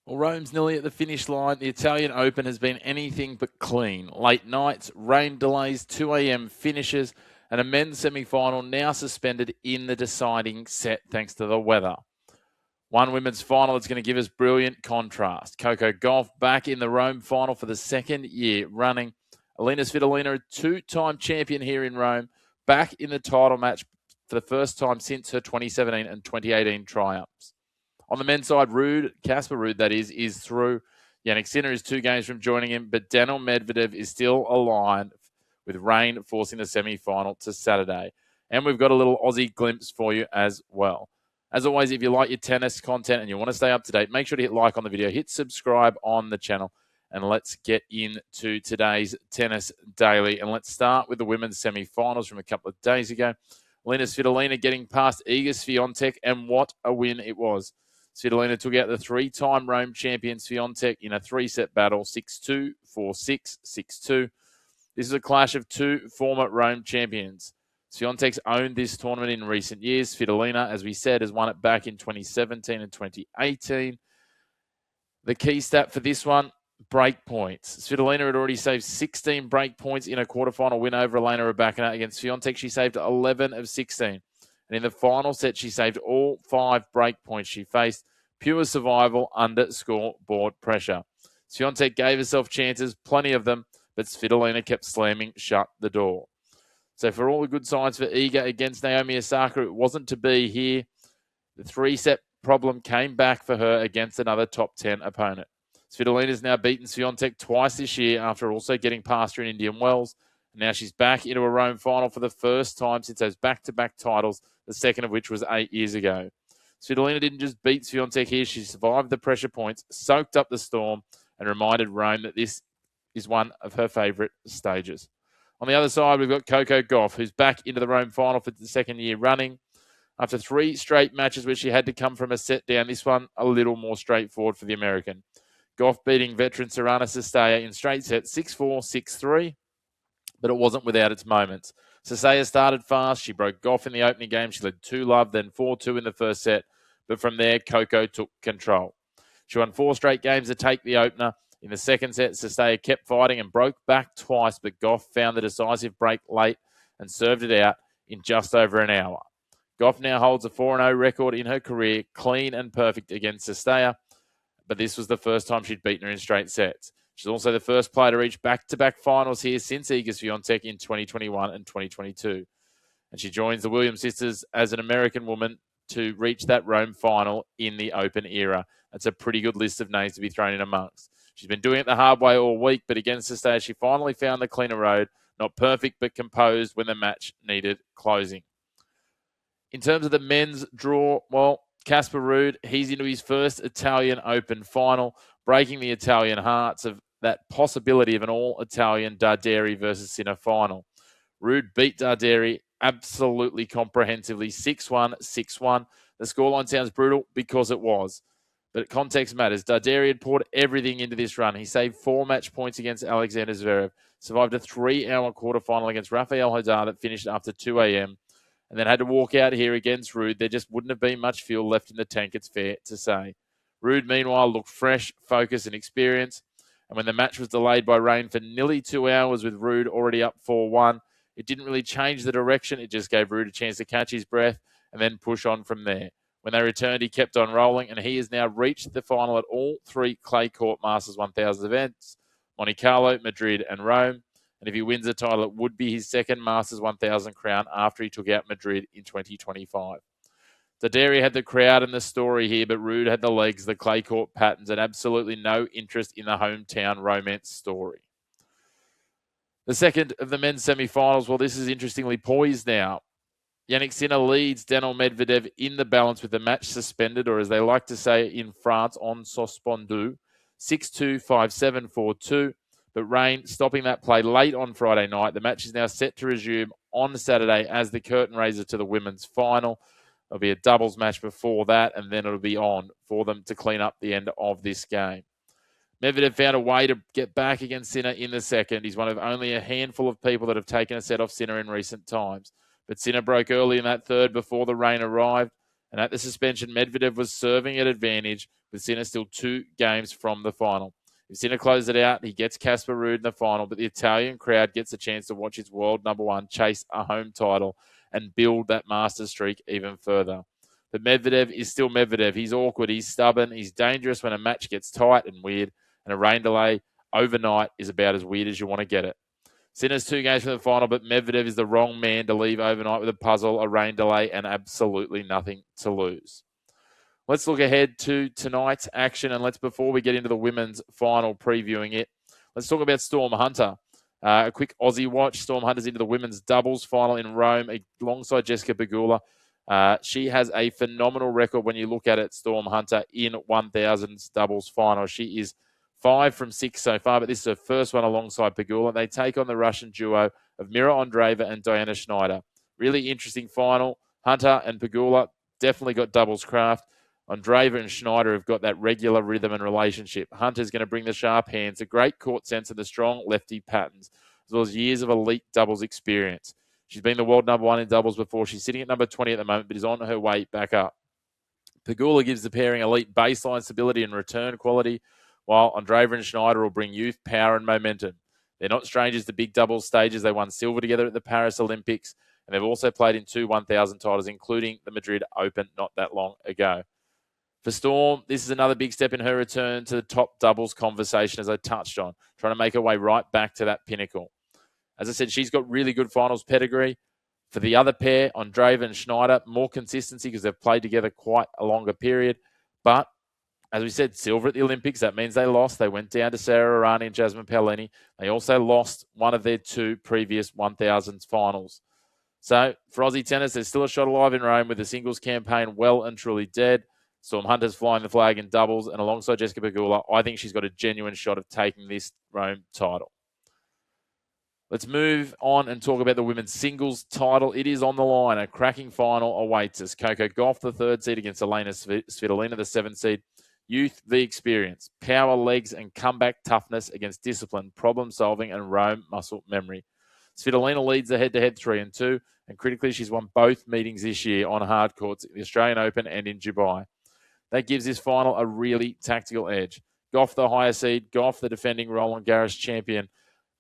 Well, Rome's nearly at the finish line. The Italian Open has been anything but clean. Late nights, rain delays, 2 a.m. finishes, and a men's semi-final now suspended in the deciding set thanks to the weather. One women's final that's going to give us brilliant contrast. Coco Gauff back in the Rome final for the second year running. Elina Svitolina, a two-time champion here in Rome, back in the title match for the first time since her 2017 and 2018 triumphs. On the men's side, Casper Ruud, that is through. Jannik Sinner is 2 games from joining him, but Danil Medvedev is still aligned with rain forcing the semi-final to Saturday. And we've got a little Aussie glimpse for you as well. As always, if you like your tennis content and you want to stay up to date, make sure to hit like on the video, hit subscribe on the channel, and let's get into today's Tennis Daily. And let's start with the women's semi-finals from a couple of days ago. Elina Svitolina getting past Iga Swiatek, and what a win it was. Svitolina took out the 3-time Rome champion Swiatek in a 3-set battle, 6-2, 4-6, 6-2. This is a clash of 2 former Rome champions. Swiatek's owned this tournament in recent years. Svitolina, as we said, has won it back in 2017 and 2018. The key stat for this one, break points. Svitolina had already saved 16 break points in a quarterfinal win over Elena Rybakina against Swiatek. She saved 11 of 16. And in the final set, she saved all 5 break points she faced. Pure survival under scoreboard pressure. Swiatek gave herself chances, plenty of them, but Svitolina kept slamming shut the door. So for all the good signs for Iga against Naomi Osaka, it wasn't to be here. The 3-set problem came back for her against another top 10 opponent. Svitolina's now beaten Swiatek twice this year after also getting past her in Indian Wells. Now she's back into a Rome final for the first time since those back-to-back titles, the second of which was 8 years ago. Svitolina didn't just beat Swiatek here. She survived the pressure points, soaked up the storm, and reminded Rome that this is one of her favourite stages. On the other side, we've got Coco Gauff, who's back into the Rome final for the second year running. After 3 straight matches where she had to come from a set down, this one a little more straightforward for the American. Gauff beating veteran Sorana Cistella in straight sets, 6-4, 6-3. But it wasn't without its moments. Cistella started fast. She broke Gauff in the opening game. She led 2-love, then 4-2 in the first set. But from there, Coco took control. She won 4 straight games to take the opener. In the second set, Cistella kept fighting and broke back twice, but Gauff found the decisive break late and served it out in just over an hour. Gauff now holds a 4-0 record in her career, clean and perfect against Cistella, but this was the first time she'd beaten her in straight sets. She's also the first player to reach back-to-back finals here since Iga Swiatek in 2021 and 2022. And she joins the Williams sisters as an American woman to reach that Rome final in the Open era. That's a pretty good list of names to be thrown in amongst. She's been doing it the hard way all week, but against the stage, she finally found the cleaner road. Not perfect, but composed when the match needed closing. In terms of the men's draw, well, Casper Ruud, he's into his first Italian Open final, breaking the Italian hearts of that possibility of an all-Italian Darderi versus Sinner final. Ruud beat Darderi absolutely comprehensively, 6-1, 6-1. The scoreline sounds brutal because it was. But context matters. Darderi had poured everything into this run. He saved 4 match points against Alexander Zverev, survived a 3-hour quarterfinal against Rafael Nadal that finished after 2 a.m., and then had to walk out here against Ruud. There just wouldn't have been much fuel left in the tank, it's fair to say. Ruud, meanwhile, looked fresh, focused, and experienced. And when the match was delayed by rain for nearly 2 hours with Ruud already up 4-1, it didn't really change the direction. It just gave Ruud a chance to catch his breath and then push on from there. When they returned, he kept on rolling, and he has now reached the final at all 3 clay court Masters 1000 events, Monte Carlo, Madrid, and Rome. And if he wins the title, it would be his second Masters 1000 crown after he took out Madrid in 2025. Darderi had the crowd and the story here, but Ruud had the legs, the clay court patterns, and absolutely no interest in the hometown romance story. The second of the men's semi-finals, well, this is interestingly poised now. Jannik Sinner leads Danil Medvedev in the balance with the match suspended, or as they like to say in France, en suspendu, 6-2, 5-7, 4-2. But rain stopping that play late on Friday night. The match is now set to resume on Saturday as the curtain raiser to the women's final. There'll be a doubles match before that, and then it'll be on for them to clean up the end of this game. Medvedev found a way to get back against Sinner in the second. He's one of only a handful of people that have taken a set off Sinner in recent times. But Sinner broke early in that third before the rain arrived. And at the suspension, Medvedev was serving at advantage, with Sinner still 2 games from the final. If Sinner closes it out, he gets Casper Ruud in the final, but the Italian crowd gets a chance to watch his world number one chase a home title and build that master streak even further. But Medvedev is still Medvedev. He's awkward, he's stubborn, he's dangerous when a match gets tight and weird, and a rain delay overnight is about as weird as you want to get it. Sinner's 2 games from the final, but Medvedev is the wrong man to leave overnight with a puzzle, a rain delay, and absolutely nothing to lose. Let's look ahead to tonight's action, and before we get into the women's final previewing it, let's talk about Storm Hunter. A quick Aussie watch. Storm Hunter's into the women's doubles final in Rome alongside Jessica Pegula. She has a phenomenal record when you look at it, Storm Hunter, in 1000s doubles final. She is 5 from 6 so far, but this is her first one alongside Pegula. They take on the Russian duo of Mira Andreeva and Diana Schneider. Really interesting final. Hunter and Pegula definitely got doubles craft. Andreeva and Schneider have got that regular rhythm and relationship. Hunter's going to bring the sharp hands, a great court sense, and the strong lefty patterns, as well as years of elite doubles experience. She's been the world number 1 in doubles before. She's sitting at number 20 at the moment, but is on her way back up. Pegula gives the pairing elite baseline stability and return quality, while Andreeva and Schneider will bring youth, power, and momentum. They're not strangers to big doubles stages. They won silver together at the Paris Olympics, and they've also played in 2 1,000 titles, including the Madrid Open not that long ago. For Storm, this is another big step in her return to the top doubles conversation, as I touched on, trying to make her way right back to that pinnacle. As I said, she's got really good finals pedigree. For the other pair, Andreeva and Schneider, more consistency because they've played together quite a longer period. But, as we said, silver at the Olympics, that means they lost. They went down to Sarah Irani and Jasmine Paolini. They also lost one of their 2 previous 1000s finals. So, for Aussie tennis, there's still a shot alive in Rome with the singles campaign well and truly dead. Storm Hunter's flying the flag in doubles, and alongside Jessica Pegula, I think she's got a genuine shot of taking this Rome title. Let's move on and talk about the women's singles title. It is on the line. A cracking final awaits us. Coco Gauff, the 3rd seed, against Elina Svitolina, the 7th seed. Youth v experience. Power, legs, and comeback toughness against discipline, problem-solving, and Rome muscle memory. Svitolina leads the head-to-head 3-2, and critically, she's won both meetings this year on hard courts, the Australian Open and in Dubai. That gives this final a really tactical edge. Gauff, the higher seed. Gauff, the defending Roland Garros champion.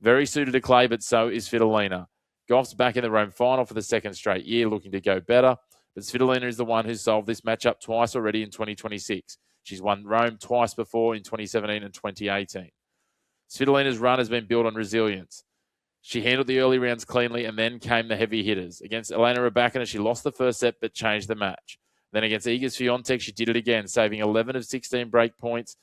Very suited to clay, but so is Svitolina. Gauff's back in the Rome final for the 2nd straight year, looking to go better. But Svitolina is the one who solved this matchup twice already in 2026. She's won Rome twice before in 2017 and 2018. Svitolina's run has been built on resilience. She handled the early rounds cleanly, and then came the heavy hitters. Against Elena Rybakina, she lost the first set, but changed the match. Then against Iga Swiatek, she did it again, saving 11 of 16 break points,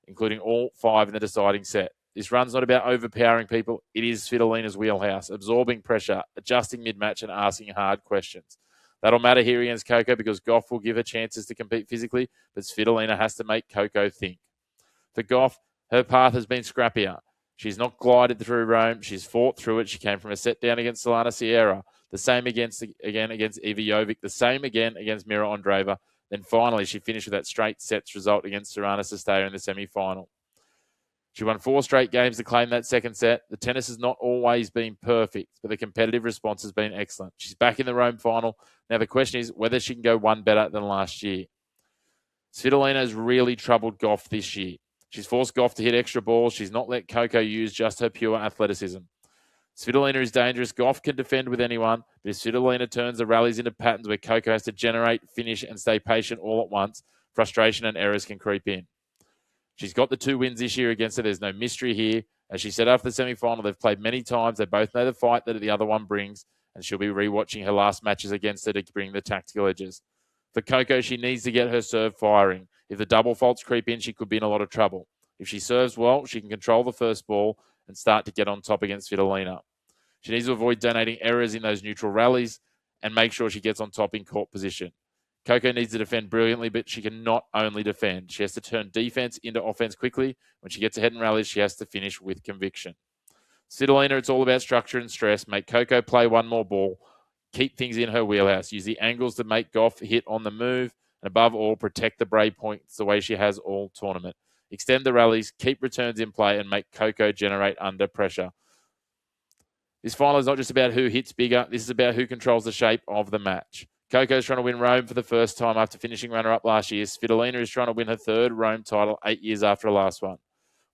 including all 5 in the deciding set. This run's not about overpowering people. It is Svitolina's wheelhouse, absorbing pressure, adjusting mid-match, and asking hard questions. That'll matter here against Coco because Gauff will give her chances to compete physically, but Svitolina has to make Coco think. For Gauff, her path has been scrappier. She's not glided through Rome. She's fought through it. She came from a set down against Solana Sierra. The same against Iva Jovic. The same again against Mira Andreeva. Then finally, she finished with that straight sets result against Sorana Cestao in the semi-final. She won 4 straight games to claim that 2nd set. The tennis has not always been perfect, but the competitive response has been excellent. She's back in the Rome final. Now the question is whether she can go one better than last year. Svitolina has really troubled Gauff this year. She's forced Gauff to hit extra balls. She's not let Coco use just her pure athleticism. Svitolina is dangerous. Gauff can defend with anyone, but if Svitolina turns the rallies into patterns where Coco has to generate, finish, and stay patient all at once, frustration and errors can creep in. She's got the 2 wins this year against her. There's no mystery here. As she said after the semi-final, they've played many times. They both know the fight that the other one brings, and she'll be rewatching her last matches against her to bring the tactical edges. For Coco, she needs to get her serve firing. If the double faults creep in, she could be in a lot of trouble. If she serves well, she can control the first ball and start to get on top against Svitolina. She needs to avoid donating errors in those neutral rallies and make sure she gets on top in court position. Coco needs to defend brilliantly, but she can not only defend. She has to turn defense into offense quickly. When she gets ahead in rallies, she has to finish with conviction. Svitolina, it's all about structure and stress. Make Coco play one more ball. Keep things in her wheelhouse. Use the angles to make Gauff hit on the move. And above all, protect the break points the way she has all tournament. Extend the rallies, keep returns in play, and make Coco generate under pressure. This final is not just about who hits bigger. This is about who controls the shape of the match. Coco's trying to win Rome for the first time after finishing runner-up last year. Svitolina is trying to win her third Rome title 8 years after her last one.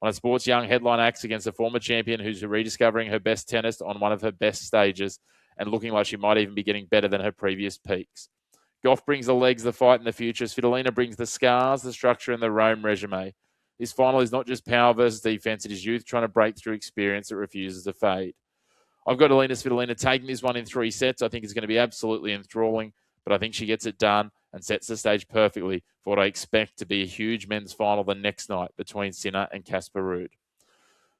On a Sports Young headline acts against a former champion who's rediscovering her best tennis on one of her best stages and looking like she might even be getting better than her previous peaks. Gauff brings the legs, the fight, and the future. Svitolina brings the scars, the structure, and the Rome resume. This final is not just power versus defense. It is youth trying to break through experience that refuses to fade. I've got Elina Svitolina taking this one in 3 sets. I think it's going to be absolutely enthralling, but I think she gets it done and sets the stage perfectly for what I expect to be a huge men's final the next night between Sinner and Casper Ruud.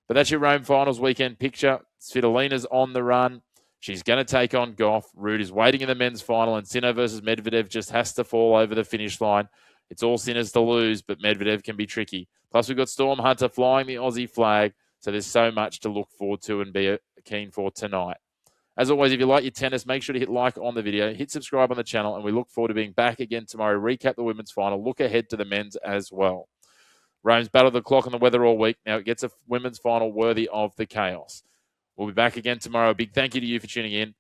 But that's your Rome Finals weekend picture. Svitolina's on the run. She's going to take on Gauff. Ruud is waiting in the men's final, and Sinner versus Medvedev just has to fall over the finish line. It's all Sinner's to lose, but Medvedev can be tricky. Plus, we've got Storm Hunter flying the Aussie flag, so there's so much to look forward to and be keen for tonight. As always, if you like your tennis, make sure to hit like on the video, hit subscribe on the channel, and we look forward to being back again tomorrow, recap the women's final, look ahead to the men's as well. Rome's battled the clock and the weather all week. Now it gets a women's final worthy of the chaos. We'll be back again tomorrow. A big thank you to you for tuning in.